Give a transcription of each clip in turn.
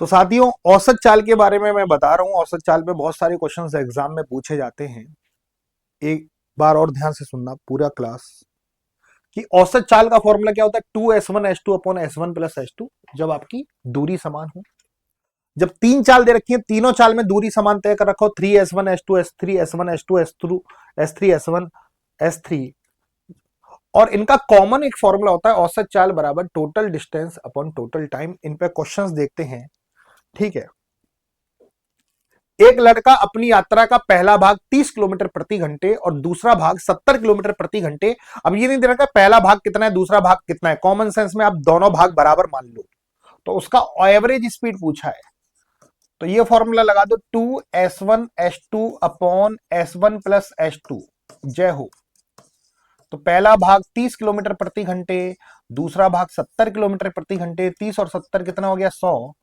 तो साथियों, औसत चाल के बारे में मैं बता रहा हूं। औसत चाल पे बहुत सारे क्वेश्चंस एग्जाम में पूछे जाते हैं। एक बार और ध्यान से सुनना पूरा क्लास, कि औसत चाल का फॉर्मूला क्या होता है, 2s1 s2 upon s1 plus s2। जब आपकी दूरी समान हो, जब तीन चाल दे रखी है, तीनों चाल में दूरी समान तय कर रखा हो, 3s1 s2 s3 s1 s2 s2 s3 और इनका कॉमन एक फॉर्मूला होता है, औसत चाल बराबर total distance upon total time. इन पे क्वेश्चंस देखते हैं, ठीक है। एक लड़का अपनी यात्रा का पहला भाग 30 किलोमीटर प्रति घंटे और दूसरा भाग 70 किलोमीटर प्रति घंटे। अब ये नहीं दे रखा पहला भाग कितना है दूसरा भाग कितना है, कॉमन सेंस में आप दोनों भाग बराबर मान लो, तो उसका एवरेज स्पीड पूछा है। तो ये फॉर्मूला लगा दो, 2s1 s2 upon s1 plus s2। जय हो। तो पहला भाग 30 किलोमीटर प्रति घंटे, दूसरा भाग 70 किलोमीटर प्रति घंटे। 30 और 70 कितना हो गया, 100।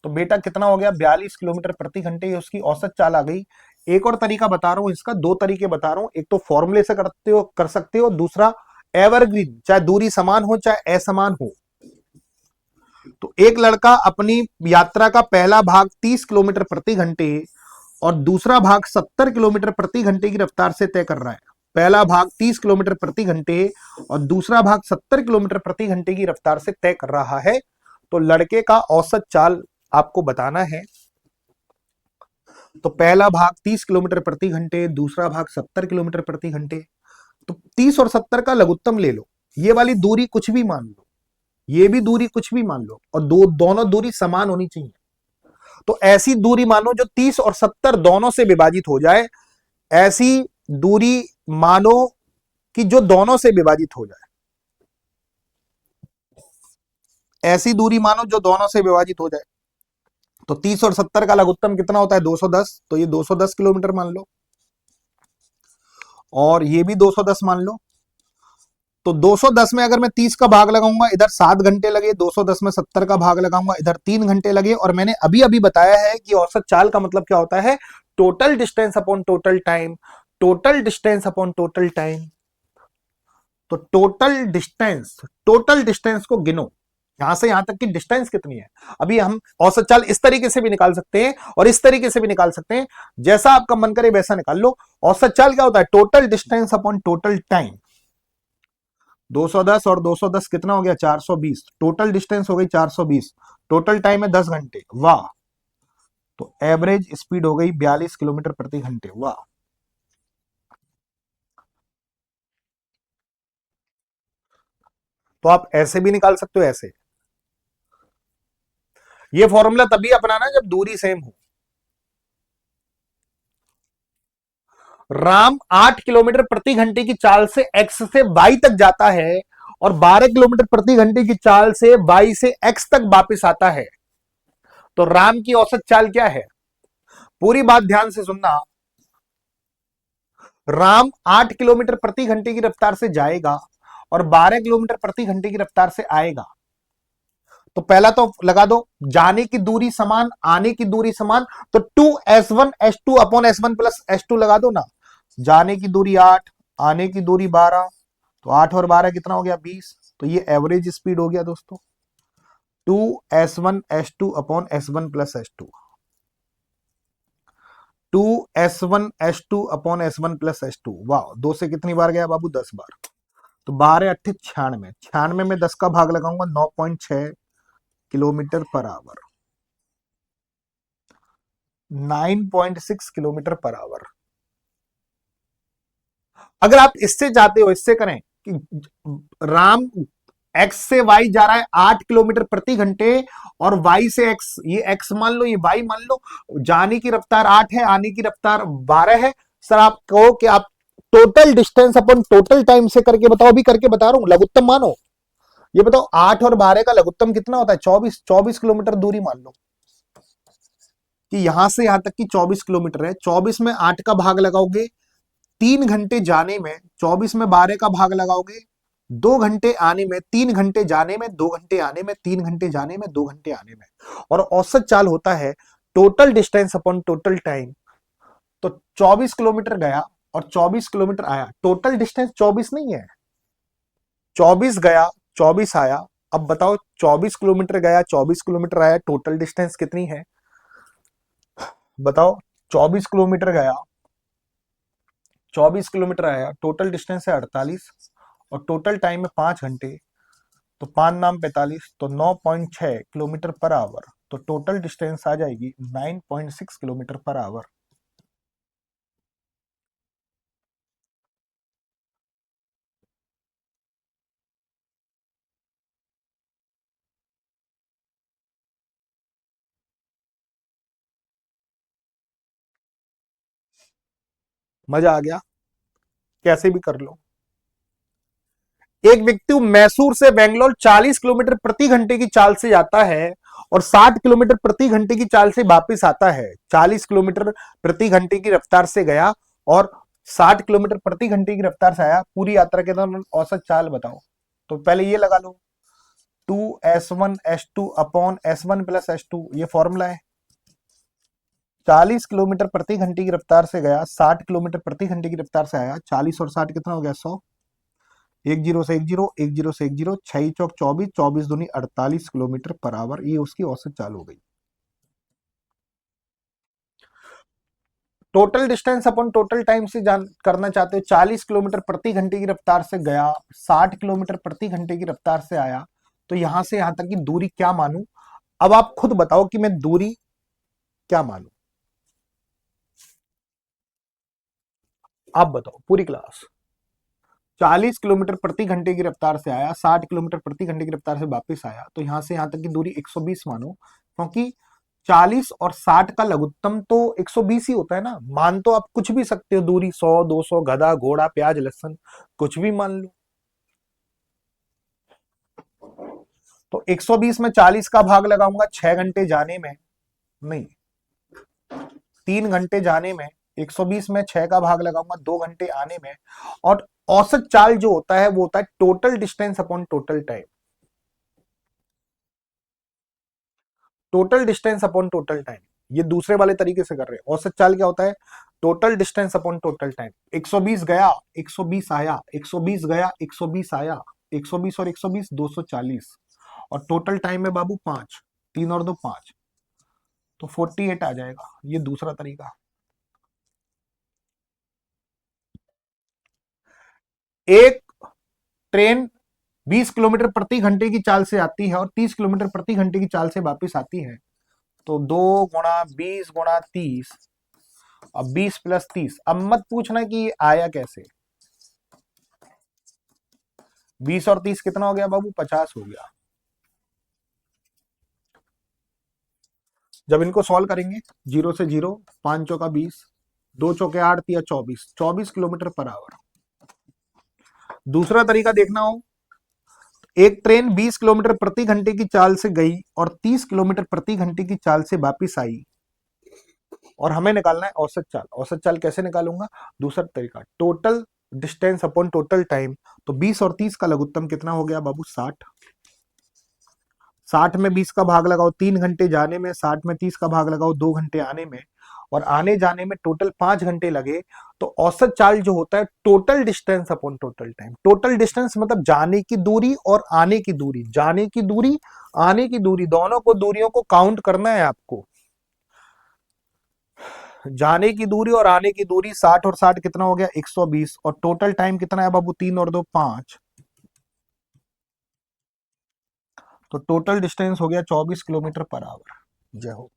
तो बेटा कितना हो गया, 42 किलोमीटर प्रति घंटे। ये उसकी औसत चाल आ गई। एक और तरीका बता रहा हूं इसका, दो तरीके बता रहा हूं। एक तो फॉर्मूले से करते हो, कर सकते हो। दूसरा एवरग्रीन, चाहे दूरी समान हो चाहे असमान हो। तो एक लड़का अपनी यात्रा का पहला भाग 30 किलोमीटर प्रति घंटे और दूसरा भाग 70 किलोमीटर प्रति घंटे की रफ्तार से तय कर रहा है। पहला भाग 30 किलोमीटर प्रति घंटे और दूसरा भाग 70 किलोमीटर प्रति घंटे की रफ्तार से तय कर रहा है। तो लड़के का औसत चाल आपको बताना है। तो पहला भाग 30 किलोमीटर प्रति घंटे, दूसरा भाग 70 किलोमीटर प्रति घंटे। तो 30 और 70 का लघुत्तम ले लो, ये वाली दूरी कुछ भी मान लो, ये भी दूरी कुछ भी मान लो, और दोनों दूरी समान होनी चाहिए। तो ऐसी दूरी मानो जो 30 और 70 दोनों से विभाजित हो जाए। ऐसी दूरी मानो कि जो दोनों से विभाजित हो जाए। ऐसी दूरी मानो जो दोनों से विभाजित हो जाए। तो 30 और 70 का लघुत्तम कितना होता है, 210। तो ये 210 किलोमीटर मान लो, और ये भी 210 मान लो। तो 210 में अगर मैं 30 का भाग लगाऊंगा, इधर 7 घंटे लगे। 210 में 70 का भाग लगाऊंगा, इधर 3 घंटे लगे। और मैंने अभी अभी बताया है कि औसत चाल का मतलब क्या होता है, total distance upon total time. Total distance upon total time. तो टोटल डिस्टेंस को गिनो, यहां से यहां तक की डिस्टेंस कितनी है। अभी हम औसत चाल इस तरीके से भी निकाल सकते हैं और इस तरीके से भी निकाल सकते हैं, जैसा आपका मन करे वैसा निकाल लो। औसत चाल क्या होता है, total distance upon total time. 210 और 210 कितना हो गया, 420। टोटल डिस्टेंस हो गई 420, टोटल टाइम है 10 घंटे। वाह। तो एवरेज स्पीड हो गई 42 किलोमीटर प्रति घंटे। वाह। तो आप ऐसे भी निकाल सकते हो, ऐसे। ये फॉर्मूला तभी अपनाना जब दूरी सेम हो। राम 8 किलोमीटर प्रति घंटे की चाल से एक्स से वाई तक जाता है और 12 किलोमीटर प्रति घंटे की चाल से वाई से एक्स तक वापस आता है। तो राम की औसत चाल क्या है, पूरी बात ध्यान से सुनना। राम 8 किलोमीटर प्रति घंटे की रफ्तार से जाएगा और 12 किलोमीटर प्रति घंटे की रफ्तार से आएगा। तो पहला तो लगा दो, जाने की दूरी समान आने की दूरी समान। तो 2s1 s2 upon s1 plus s2 लगा दो ना। जाने की दूरी 8, आने की दूरी 12। तो 8 और 12 कितना हो गया, 20। तो ये एवरेज स्पीड हो गया दोस्तों, 2s1 s2 upon s1 plus s2। 2s1 s2 upon s1 plus s2। वाह, दो से कितनी बार गया बाबू, 10 बार। तो 12 अट्ठे 96, 96 में 10 का भाग लगाऊंगा, 9.6 kilometre per hour. 9.6 kilometre per hour. अगर आप इससे चाहते हो, इससे करें कि राम एक्स से वाई जा रहा है 8 किलोमीटर प्रति घंटे और वाई से एक्स, ये एक्स मान लो ये वाई मान लो। जाने की रफ्तार 8 है, आने की रफ्तार 12 है। सर आप कहो कि आप टोटल डिस्टेंस अपन टोटल टाइम से करके बताओ, अभी करके बता रहा हूं, लघुत्तम मानो। ये बताओ 8 और 12 का लघुत्तम कितना होता है, 24 किलोमीटर दूरी मान लो कि यहां से यहां तक की 24 किलोमीटर है। 24 में 8 का भाग लगाओगे, 3 घंटे जाने में। 24 में 12 का भाग लगाओगे, 2 घंटे आने में। 3 घंटे जाने में, 2 घंटे आने में। 3 घंटे जाने में, 2 घंटे आने में। और औसत चाल होता है total distance upon total time. तो 24 किलोमीटर गया और 24 किलोमीटर आया, टोटल डिस्टेंस 24 नहीं है। 24 गया 24 आया, अब बताओ 24 किलोमीटर गया, 24 किलोमीटर आया, टोटल डिस्टेंस कितनी है बताओ। 24 किलोमीटर गया, 24 किलोमीटर आया, टोटल डिस्टेंस है 48 और टोटल टाइम है 5 घंटे। तो 5 नाम 45, तो 9.6 किलोमीटर पर आवर। तो टोटल डिस्टेंस आ जाएगी 9.6 किलोमीटर पर आवर। मजा आ गया, कैसे भी कर लो। एक व्यक्ति मैसूर से बेंगलोर 40 किलोमीटर प्रति घंटे की चाल से जाता है और 60 किलोमीटर प्रति घंटे की चाल से वापस आता है। 40 किलोमीटर प्रति घंटे की रफ्तार से गया और 60 किलोमीटर प्रति घंटे की रफ्तार से आया। पूरी यात्रा के दौरान औसत चाल बताओ। तो पहले ये लगा लो, 2s1 s2 upon s1 plus s2, ये फॉर्मूला है। 40 किलोमीटर प्रति घंटे की रफ्तार से गया, 60 किलोमीटर प्रति घंटे की रफ्तार से आया। 40 और 60 कितना हो गया, 100। एक जीरो से एक जीरो, एक जीरो से एक जीरो, 6 चौक 24, 24 दूनी 48 किलोमीटर पर आवर। ये उसकी औसत चाल हो गई। टोटल डिस्टेंस अपन टोटल टाइम से जान करना चाहते हो। 40 किलोमीटर प्रति घंटे की रफ्तार से गया, 60 किलोमीटर प्रति घंटे की रफ्तार से आया, तो यहां से यहां तक की दूरी क्या मानूं। अब आप खुद बताओ कि मैं दूरी क्या मानूं। आप बताओ पूरी क्लास। 40 किलोमीटर प्रति घंटे की रफ्तार से आया, 60 किलोमीटर प्रति घंटे की रफ्तार से वापस आया, तो यहां से यहां तक की दूरी 120 मानो, क्योंकि 40 और 60 का लघुत्तम तो 120 ही होता है ना। मान तो आप कुछ भी सकते हो, दूरी 100, 200, गधा, घोड़ा, प्याज, लहसुन, कुछ भी मान लो। तो 120 में 40 का भाग लगाऊंगा 6 घंटे जाने में, नहीं 3 घंटे जाने में, 120 में 6 का भाग लगाऊंगा 2 घंटे आने में। और औसत चाल जो होता है वो होता है total distance upon total time. Total distance upon total time, ये दूसरे वाले तरीके से कर रहे हैं। औसत चाल क्या होता है, total distance upon total time. 120 गया, 120 आया, 120 गया, 120 आया, 120 और 120 240, और टोटल टाइम है बाबू 5, 3 और 2 5, तो 48 आ जाएगा। ये दूसरा तरीका। एक ट्रेन 20 किलोमीटर प्रति घंटे की चाल से आती है और 30 किलोमीटर प्रति घंटे की चाल से वापस आती है, तो 2 गुणा 20 गुणा 30, अब 20 प्लस 30। अब मत पूछना कि ये आया कैसे। 20 और 30 कितना हो गया बाबू, 50 हो गया। जब इनको सॉल्व करेंगे, 0 से 0, 5 चौका 20, 2 चौके 8, 3 24, 24 किलोमीटर पर आवर। दूसरा तरीका देखना हो, एक ट्रेन 20 किलोमीटर प्रति घंटे की चाल से गई और 30 किलोमीटर प्रति घंटे की चाल से वापस आई, और हमें निकालना है औसत चाल। औसत चाल कैसे निकालूंगा, दूसरा तरीका, total distance upon total time. तो 20 और 30 का लघुत्तम कितना हो गया बाबू, 60। 60 में 20 का भाग लगाओ 3 घंटे जाने में, 60 में 30 का भाग लगाओ 2 घंटे आने में, और आने जाने में टोटल 5 घंटे लगे। तो औसत चाल जो होता है total distance upon total time. Total distance मतलब जाने की दूरी और आने की दूरी, जाने की दूरी, आने की दूरी, दोनों को दूरियों को काउंट करना है आपको। जाने की दूरी और आने की दूरी, 60 और 60 कितना हो गया, 120, और टोटल टाइम कितना है बाबू, 3 और 2 5, तो टोटल डिस्टेंस हो गया 24 किलोमीटर पर आवर। जय हो।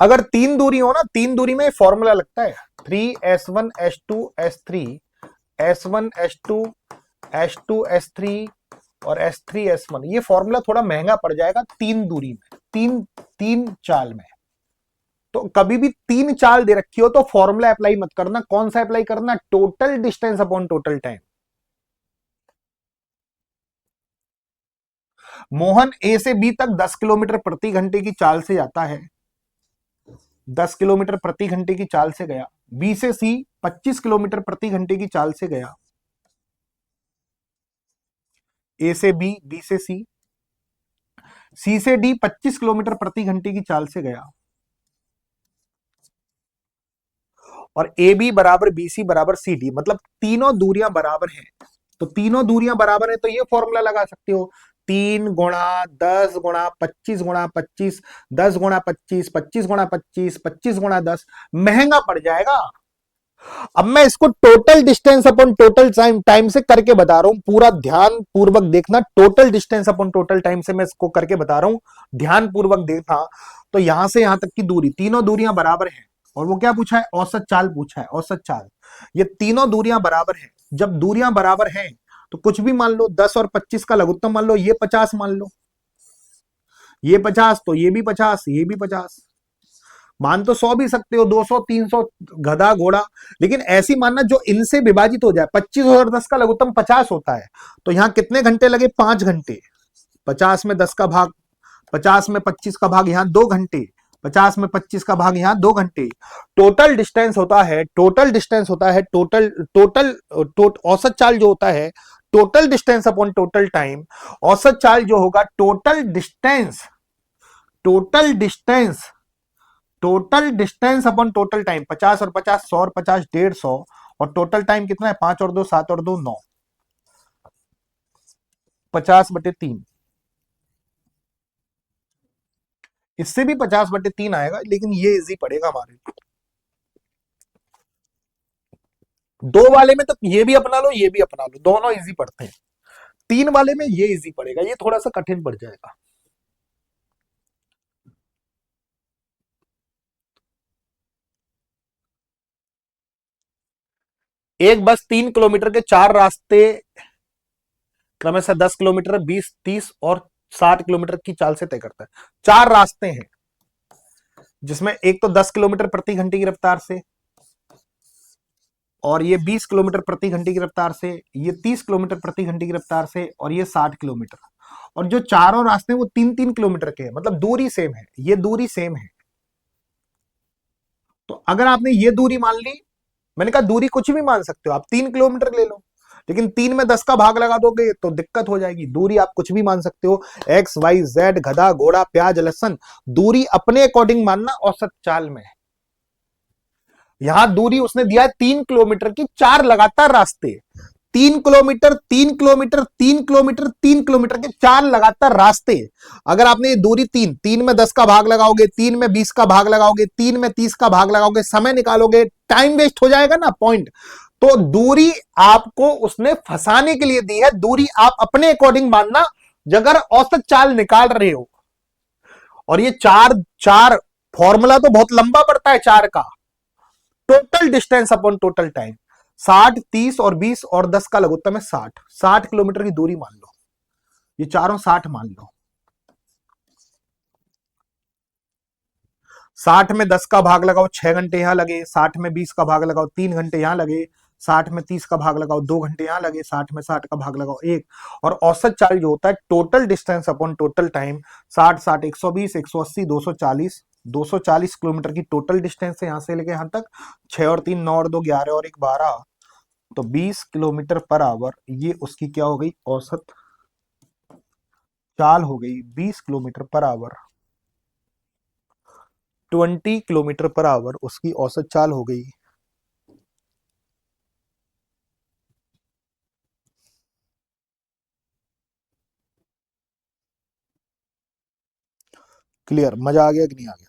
अगर तीन दूरी हो ना, तीन दूरी में फॉर्मूला लगता है, 3s1s2s3, s1s2s2s3 और s3s1। ये फॉर्मूला थोड़ा महंगा पड़ जाएगा तीन दूरी में, तीन तीन चाल में। तो कभी भी तीन चाल दे रखी हो तो फॉर्मूला अप्लाई मत करना। कौन सा अप्लाई करना, total distance upon total time. Mohan A से बी तक 10 किलोमीटर प्रति घंटे की चाल से जाता है, 10 किलोमीटर प्रति घंटे की चाल से गया। बी से सी 25 किलोमीटर प्रति घंटे की चाल से गया। ए से बी, बी से सी, सी से डी 25 किलोमीटर प्रति घंटे की चाल से गया। और ए बी बराबर बी सी बराबर सी डी, मतलब तीनों दूरियां बराबर हैं। तो तीनों दूरियां बराबर है तो ये फॉर्मूला लगा सकते हो, 3 गुणा 10 गुणा 25 गुणा 25, 10 गुणा 25, 25 गुणा 25, 25 गुणा 10, महंगा पड़ जाएगा। अब मैं इसको total distance upon total time से करके बता रहा हूं, पूरा ध्यान पूर्वक देखना। Total distance upon total time से मैं इसको करके बता रहा हूं, ध्यान पूर्वक देखना। तो यहां से यहां तक की दूरी, तीनों दूरियां बराबर हैं, और वो क्या पूछा है, औसत चाल पूछा है, औसत चाल। ये तीनों दूरियां बराबर हैं, जब दूरियां बराबर हैं तो कुछ भी मान लो, 10 और 25 का लघुत्तम मान लो, ये 50 मान लो, ये 50 तो ये भी 50, ये भी 50, मान तो 100 भी सकते हो, 200 300 गधा घोड़ा, लेकिन ऐसी मानना जो इनसे विभाजित हो जाए। 25 और 10 का लघुत्तम 50 होता है, तो यहां कितने घंटे लगे, 5 घंटे। 50 में 10 का भाग, 50 में 25 का भाग, यहां 2 घंटे, 50 में 25 का भाग, यहां 2 घंटे। टोटल डिस्टेंस होता है, टोटल डिस्टेंस होता है, टोटल टोटल औसत चाल जो होता है, total distance upon total time. औसत चाल जो होगा, total distance, total distance, total distance upon total time. 50 और 50, 100 और 50, 150, और टोटल टाइम कितना है, 5 और 2 7 और 2 9, 50/3। इससे भी 50/3 आएगा, लेकिन ये इजी पड़ेगा हमारे। दो वाले में तो ये भी अपना लो, ये भी अपना लो, दोनों इजी पड़ते हैं। 3 वाले में ये इजी पड़ेगा, ये थोड़ा सा कठिन पड़ जाएगा। एक बस 3 किलोमीटर के 4 रास्ते क्रमशः 10 किलोमीटर, 20, 30 और 60 किलोमीटर की चाल से तय करता है। 4 रास्ते हैं, जिसमें एक तो 10 किलोमीटर प्रति घंटे की रफ्तार से, और ये 20 किलोमीटर प्रति घंटे की रफ्तार से, ये 30 किलोमीटर प्रति घंटे की रफ्तार से, और ये 60 किलोमीटर। और जो चारों रास्ते हैं वो 3-3 किलोमीटर के हैं, मतलब दूरी सेम है, ये दूरी सेम है। तो अगर आपने ये दूरी मान ली, मैंने कहा दूरी कुछ भी मान सकते हो आप, 3 किलोमीटर ले लो, लेकिन 3 में 10 का भाग लगा दोगे तो दिक्कत हो जाएगी। दूरी आप कुछ भी मान सकते हो, एक्स वाई जेड, गधा घोड़ा प्याज लहसन, दूरी अपने अकॉर्डिंग मानना औसत चाल में। यहां दूरी उसने दिया है 3 किलोमीटर की, 4 लगातार रास्ते, 3 किलोमीटर 3 किलोमीटर 3 किलोमीटर 3 किलोमीटर के 4 लगातार रास्ते। अगर आपने ये दूरी 3 में 10 का भाग लगाओगे, 3 में 20 का भाग लगाओगे, 3 में 30 का भाग लगाओगे, समय निकालोगे, टाइम वेस्ट हो जाएगा ना पॉइंट। तो दूरी आपको उसने फंसाने के लिए दी है, दूरी आप अपने अकॉर्डिंग मानना अगर औसत चाल निकाल रहे हो। और ये चार चार फॉर्मूला तो बहुत लंबा पड़ता है चार का। Total distance upon total time, 60, 30 और 20 और 10 का लघुत्तम है 60, 60 किलोमीटर की दूरी मान लो, ये चारों 60 मान लो। 60 में 10 का भाग लगाओ, 6 घंटे यहां लगे, 60 में 20 का भाग लगाओ, 3 घंटे यहां लगे, 60 में 30 का भाग लगाओ, 2 घंटे यहां लगे, 60 में 60 का भाग लगाओ, 1। और औसत चाल जो होता है, total distance upon total time, 60 60 120 180 240, 240 kilometre की टोटल डिस्टेंस है यहां से लेके यहां तक। 6 और 3 9 और 2 11 और 1 12, तो 20 किलोमीटर पर आवर, ये उसकी क्या हो गई, औसत चाल हो गई। 20 kilometre per hour, 20 kilometre per hour उसकी औसत चाल हो गई। क्लियर, मजा आ गया कि नहीं आ गया?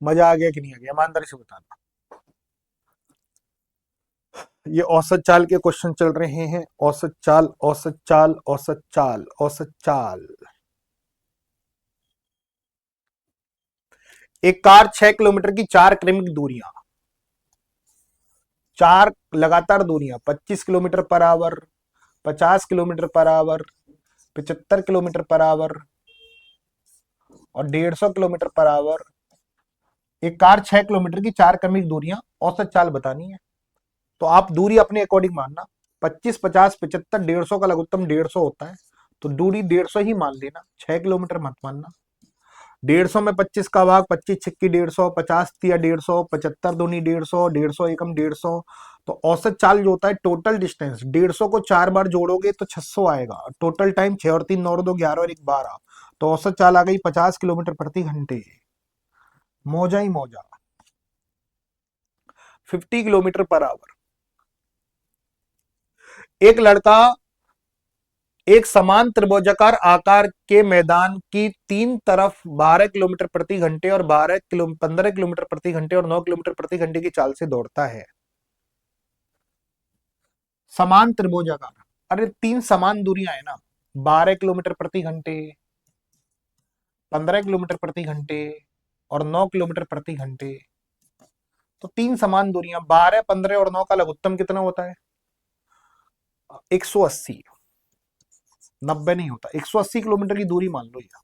मजा आ गया कि नहीं आ गया, ईमानदारी से बताना। ये औसत चाल के क्वेश्चन चल रहे हैं, औसत चाल औसत चाल औसत चाल औसत चाल। एक कार 6 किलोमीटर की 4 क्रमिक दूरियां, 4 लगातार दूरियां, 25 kilometre per hour, 50 kilometre per hour, 75 kilometre per hour और 150 किलोमीटर पर आवर। एक कार 6 किलोमीटर की 4 क्रमिक दूरियां, औसत चाल बतानी है। तो आप दूरी अपने अकॉर्डिंग मानना, 25, 50, 75, 150 का लघुत्तम 150 होता है, तो दूरी 150 ही मान लेना, 6 किलोमीटर मत मानना। 150 में 25 का भाग, 25 छिक्की 150, 50 तिया 150, 75 दूनी 150, 150 एकम 150। तो औसत चाल जो होता है टोटल डिस्टेंस, 150 को 4 बार जोड़ोगे तो 600 आएगा। टोटल टाइम 6 और 3 9 और 2 11 और 1 12, तो औसत चाल आ गई 50 किलोमीटर प्रति घंटे। मौजा ही मौजा, 50 किलोमीटर पर आवर। एक लड़का एक समान त्रिभुजाकार आकार के मैदान की तीन तरफ 12 किलोमीटर प्रति घंटे और 15 किलोमीटर प्रति घंटे और 9 किलोमीटर प्रति घंटे की चाल से दौड़ता है। समान त्रिभुजाकार, अरे तीन समान दूरियां है ना, 12 किलोमीटर प्रति घंटे, 15 किलोमीटर प्रति घंटे और 9 किलोमीटर प्रति घंटे। तो तीन समान दूरियां, 12, 15 और 9 का लघुत्तम कितना होता है? 180। 90 नहीं होता, 180 किलोमीटर की दूरी मान लो यार।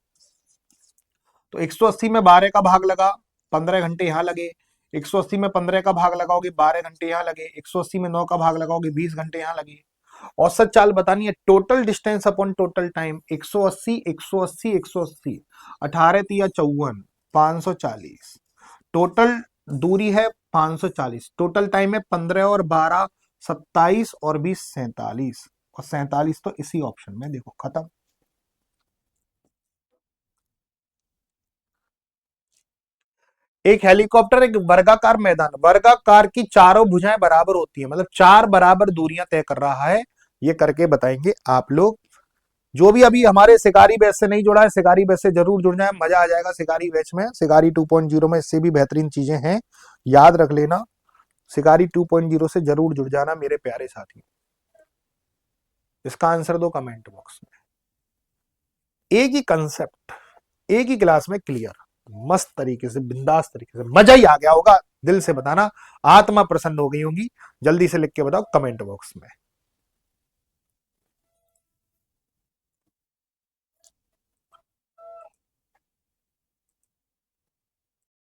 तो 180 में 12 का भाग लगा, 15 घंटे यहां लगे। 180 में 15 का भाग लगाओगे, 12 घंटे यहां लगे। 180 में 9 का भाग लगाओगे, 20 घंटे यहां लगे। औसत चाल बतानी है, total distance upon total time, 180 180 180, 18 तिया 54, 540। टोटल दूरी है 540, टोटल टाइम है 15 और 12 27 और 20 47, और 47 तो इसी ऑप्शन में, देखो खत्म। एक हेलीकॉप्टर एक वर्गाकार मैदान, वर्गाकार की चारों भुजाएं बराबर होती है, मतलब चार बराबर दूरियां तय कर रहा है, ये करके बताएंगे आप लोग। जो भी अभी हमारे शिकारी बैच से नहीं जुड़ा है, शिकारी बैच से जरूर जुड़ जाए, मजा आ जाएगा शिकारी बैच में। शिकारी 2.0 में इससे भी बेहतरीन चीजें हैं, याद रख लेना। शिकारी 2.0 से जरूर जुड़ जाना मेरे प्यारे साथी। इसका आंसर दो कमेंट बॉक्स में। एक ही कंसेप्ट एक ही क्लास में क्लियर, मस्त तरीके से, बिंदास तरीके से, मजा ही आ गया होगा। दिल से बताना, आत्मा प्रसन्न हो गई होगी। जल्दी से लिख के बताओ कमेंट बॉक्स में।